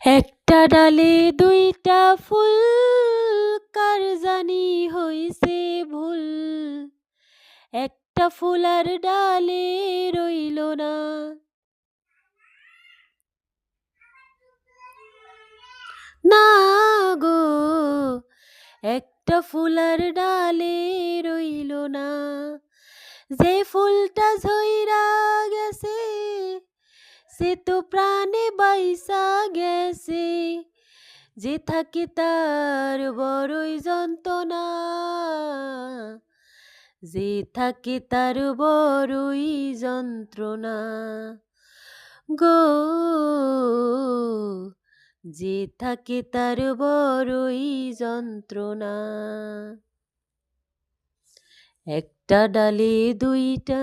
একটা ডালে দুইটা ফুল, কার জানি হইছে ভুল। একটা ফুল আর ডালে রইল না। না গো, একটা ফুল আর ডালে রইল না। যে ফুলটা ঝইরা গেছে, সে তো প্রাণে বাইসা গেছে। যে থাকে তার বড়ই যন্ত্রণা, যে থাকে তার বড়ই যন্ত্রণা গো। যে থাকে তার বড়ই যন্ত্রণা। একটা ডালে দুইটা